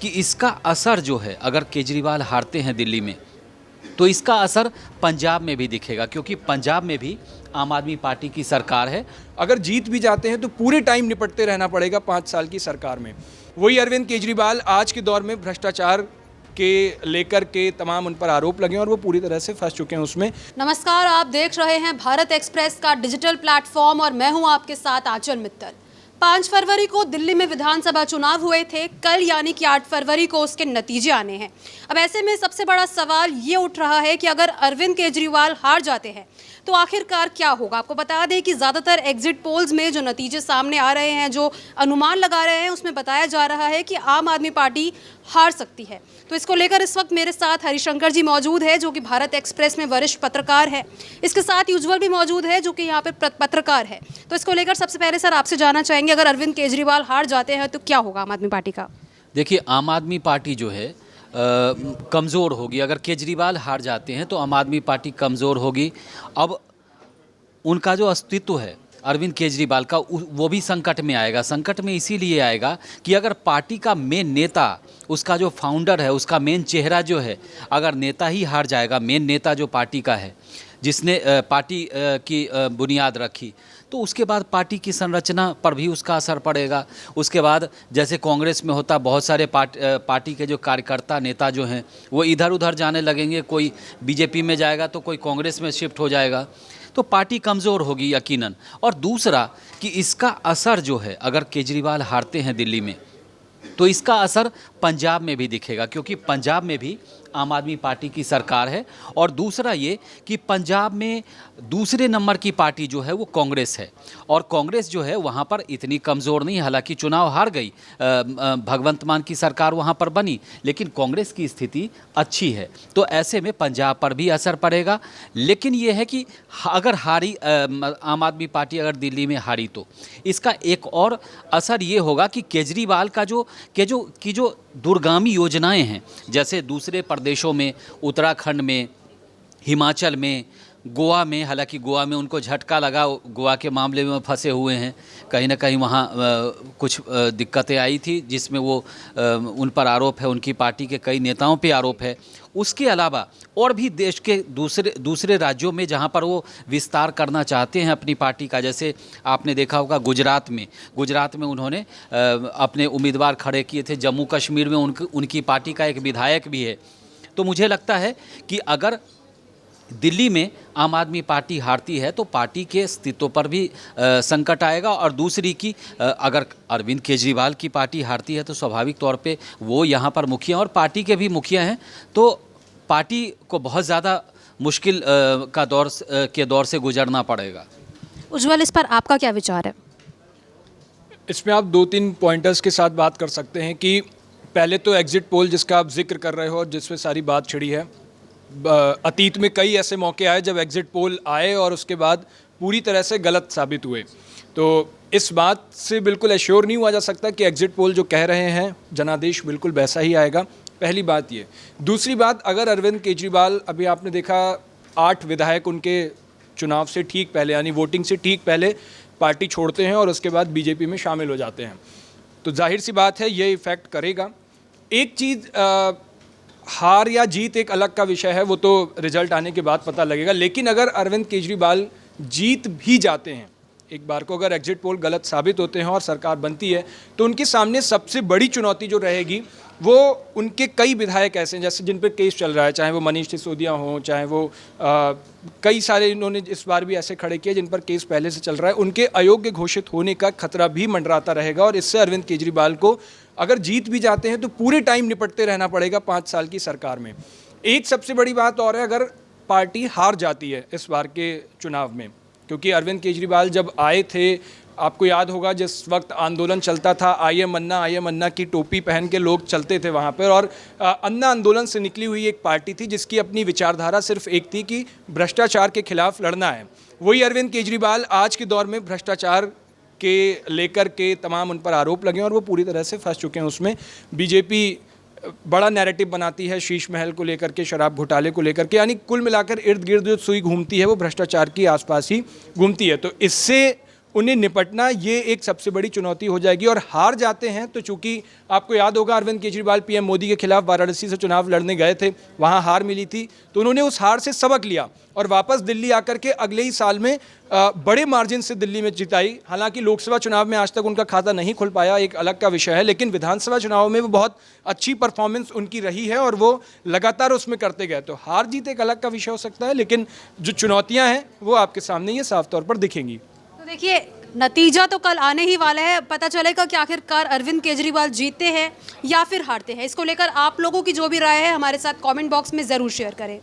कि इसका असर जो है, अगर केजरीवाल हारते हैं दिल्ली में तो इसका असर पंजाब में भी दिखेगा, क्योंकि पंजाब में भी आम आदमी पार्टी की सरकार है। अगर जीत भी जाते हैं तो पूरे टाइम निपटते रहना पड़ेगा 5 साल की सरकार में। वही अरविंद केजरीवाल आज के दौर में भ्रष्टाचार के लेकर के तमाम उन पर आरोप लगे और वो पूरी तरह से फंस चुके हैं उसमें। नमस्कार, आप देख रहे हैं भारत एक्सप्रेस का डिजिटल प्लेटफॉर्म और मैं हूं आपके साथ आंचल मित्तल। 5 फरवरी को दिल्ली में विधानसभा चुनाव हुए थे। कल यानी कि 8 फरवरी को उसके नतीजे आने हैं। अब ऐसे में सबसे बड़ा सवाल ये उठ रहा है कि अगर अरविंद केजरीवाल हार जाते हैं तो आखिरकार क्या होगा। आपको बता दें कि ज़्यादातर एग्जिट पोल्स में जो नतीजे सामने आ रहे हैं, जो अनुमान लगा रहे हैं, उसमें बताया जा रहा है कि आम आदमी पार्टी हार सकती है। तो इसको लेकर इस वक्त मेरे साथ हरिशंकर जी मौजूद है, जो कि भारत एक्सप्रेस में वरिष्ठ पत्रकार है। इसके साथ उज्ज्वल भी मौजूद है, जो कि यहाँ पे पत्रकार है। तो इसको लेकर सबसे पहले सर आपसे जानना चाहेंगे, अगर अरविंद केजरीवाल हार जाते हैं तो क्या होगा आम आदमी पार्टी का। देखिए, आम आदमी पार्टी जो है कमज़ोर होगी। अगर केजरीवाल हार जाते हैं तो आम आदमी पार्टी कमज़ोर होगी। अब उनका जो अस्तित्व है अरविंद केजरीवाल का, वो भी संकट में आएगा। संकट में इसीलिए आएगा कि अगर पार्टी का मेन नेता, उसका जो फाउंडर है, उसका मेन चेहरा जो है, अगर नेता ही हार जाएगा, मेन नेता जो पार्टी का है, जिसने पार्टी की बुनियाद रखी, तो उसके बाद पार्टी की संरचना पर भी उसका असर पड़ेगा। उसके बाद जैसे कांग्रेस में होता, बहुत सारे पार्टी के जो कार्यकर्ता नेता जो हैं वो इधर उधर जाने लगेंगे। कोई बीजेपी में जाएगा तो कोई कांग्रेस में शिफ्ट हो जाएगा, तो पार्टी कमज़ोर होगी यकीनन। और दूसरा कि इसका असर जो है, अगर केजरीवाल हारते हैं दिल्ली में तो इसका असर पंजाब में भी दिखेगा, क्योंकि पंजाब में भी आम आदमी पार्टी की सरकार है। और दूसरा ये कि पंजाब में दूसरे नंबर की पार्टी जो है वो कांग्रेस है, और कांग्रेस जो है वहाँ पर इतनी कमज़ोर नहीं। हालांकि चुनाव हार गई, भगवंत मान की सरकार वहाँ पर बनी, लेकिन कांग्रेस की स्थिति अच्छी है। तो ऐसे में पंजाब पर भी असर पड़ेगा। लेकिन ये है कि अगर हारी आम आदमी पार्टी अगर दिल्ली में हारी तो इसका एक और असर ये होगा कि केजरीवाल का जो दूरगामी योजनाएं हैं, जैसे दूसरे प्रदेशों में, उत्तराखंड में, हिमाचल में, गोवा में, हालांकि गोवा में उनको झटका लगा, गोवा के मामले में फंसे हुए हैं। कहीं ना कहीं वहाँ कुछ दिक्कतें आई थी, जिसमें वो उन पर आरोप है, उनकी पार्टी के कई नेताओं पे आरोप है। उसके अलावा और भी देश के दूसरे राज्यों में जहाँ पर वो विस्तार करना चाहते हैं अपनी पार्टी का, जैसे आपने देखा होगा गुजरात में उन्होंने अपने उम्मीदवार खड़े किए थे। जम्मू कश्मीर में उनकी पार्टी का एक विधायक भी है। तो मुझे लगता है कि अगर दिल्ली में आम आदमी पार्टी हारती है तो पार्टी के अस्तित्व पर भी संकट आएगा। और दूसरी कि अगर अरविंद केजरीवाल की पार्टी हारती है तो स्वाभाविक तौर पे वो यहाँ पर मुखिया और पार्टी के भी मुखिया हैं, तो पार्टी को बहुत ज़्यादा मुश्किल के दौर से गुजरना पड़ेगा। उज्ज्वल, इस पर आपका क्या विचार है। इसमें आप 2-3 पॉइंटर्स के साथ बात कर सकते हैं कि पहले तो एग्जिट पोल जिसका आप जिक्र कर रहे हो और जिसमें सारी बात छिड़ी है, अतीत में कई ऐसे मौके आए जब एग्जिट पोल आए और उसके बाद पूरी तरह से गलत साबित हुए। तो इस बात से बिल्कुल एश्योर नहीं हुआ जा सकता कि एग्जिट पोल जो कह रहे हैं जनादेश बिल्कुल वैसा ही आएगा। पहली बात ये। दूसरी बात, अगर अरविंद केजरीवाल, अभी आपने देखा 8 विधायक उनके चुनाव से ठीक पहले, यानी वोटिंग से ठीक पहले पार्टी छोड़ते हैं और उसके बाद बीजेपी में शामिल हो जाते हैं, तो जाहिर सी बात है ये इफ़ेक्ट करेगा। एक चीज़, हार या जीत एक अलग का विषय है, वो तो रिजल्ट आने के बाद पता लगेगा। लेकिन अगर अरविंद केजरीवाल जीत भी जाते हैं, एक बार को अगर एग्जिट पोल गलत साबित होते हैं और सरकार बनती है, तो उनके सामने सबसे बड़ी चुनौती जो रहेगी वो उनके कई विधायक ऐसे हैं जैसे जिन पर केस चल रहा है, चाहे वो मनीष सिसोदिया हों, चाहे वो कई सारे इन्होंने इस बार भी ऐसे खड़े किए जिन पर केस पहले से चल रहा है, उनके अयोग्य घोषित होने का खतरा भी मंडराता रहेगा। और इससे अरविंद केजरीवाल को अगर जीत भी जाते हैं तो पूरे टाइम निपटते रहना पड़ेगा 5 साल की सरकार में। एक सबसे बड़ी बात और है, अगर पार्टी हार जाती है इस बार के चुनाव में, क्योंकि अरविंद केजरीवाल जब आए थे, आपको याद होगा जिस वक्त आंदोलन चलता था, आई एम अन्ना की टोपी पहन के लोग चलते थे वहाँ पर, और अन्ना आंदोलन से निकली हुई एक पार्टी थी जिसकी अपनी विचारधारा सिर्फ एक थी कि भ्रष्टाचार के खिलाफ लड़ना है। वही अरविंद केजरीवाल आज के दौर में भ्रष्टाचार के लेकर के तमाम उन पर आरोप लगे और वो पूरी तरह से फंस चुके हैं उसमें। बीजेपी बड़ा नैरेटिव बनाती है शीश महल को लेकर के, शराब घोटाले को लेकर के, यानी कुल मिलाकर इर्द गिर्द जो सुई घूमती है वो भ्रष्टाचार की आसपास ही घूमती है। तो इससे उन्हें निपटना ये एक सबसे बड़ी चुनौती हो जाएगी। और हार जाते हैं तो चूंकि आपको याद होगा अरविंद केजरीवाल पीएम मोदी के खिलाफ वाराणसी से चुनाव लड़ने गए थे, वहाँ हार मिली थी, तो उन्होंने उस हार से सबक लिया और वापस दिल्ली आकर के अगले ही साल में बड़े मार्जिन से दिल्ली में जिताई। हालांकि लोकसभा चुनाव में आज तक उनका खाता नहीं खुल पाया, एक अलग का विषय है, लेकिन विधानसभा चुनाव में वो बहुत अच्छी परफॉर्मेंस उनकी रही है और वो लगातार उसमें करते गए। तो हार जीत एक अलग का विषय हो सकता है, लेकिन जो चुनौतियां हैं वो आपके सामने ये साफ तौर पर दिखेंगी। तो देखिए, नतीजा तो कल आने ही वाला है, पता चलेगा कि आखिरकार अरविंद केजरीवाल जीतते हैं या फिर हारते हैं। इसको लेकर आप लोगों की जो भी राय है हमारे साथ कमेंट बॉक्स में ज़रूर शेयर करें।